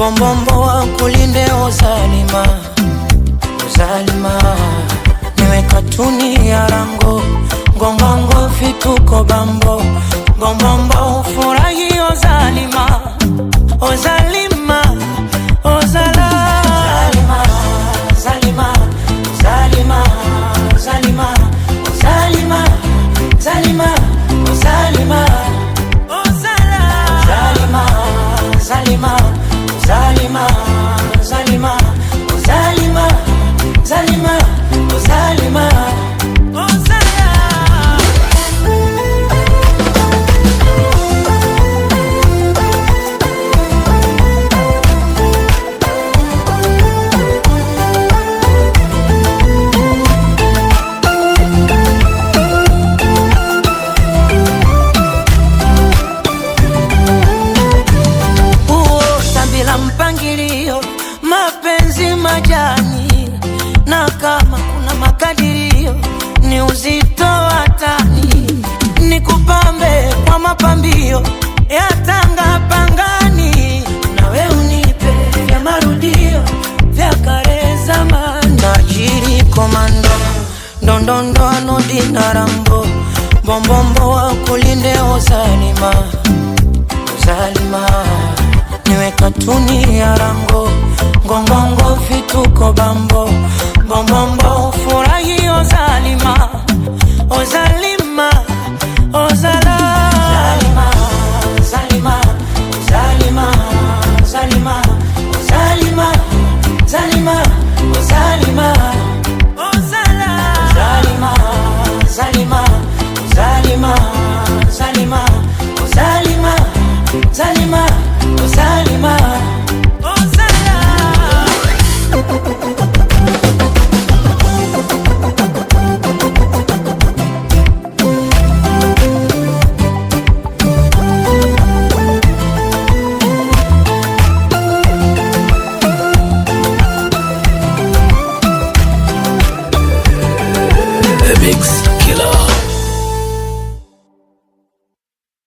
Bombombo wa kulinde Ozalima, Ozalima. Niwe katuni ya rango, ngongongo fituko bambo, bombombo furahi Ozalima, Ozalima, Ozalima, Zalima, Zalima, Zalima, Zalima, Zalima, Zalima, Zalima, Zalima, Zalima, Zalima, Zalima, Zalima, Zalima, mapenzi majani, na kama kuna makadirio ni uzito wa tani, nikupambe kwa mapambio ya tanga pangani, nawe unipe vya marudio vya kale zamani. Najiri komando ndondondo anodi na rambo, bombombo wa kulinde Ozalima, Ozalima. Niwe katuni ya rango, ngongongo fituko bambo, bombombo furahi Ozalima, Ozalima, Ozalima, Zalima, Zalima, Zalima, Zalima, Zalima, Zalima, Zalima, Zalima, Zalima, Zalima, Zalima, Zalima.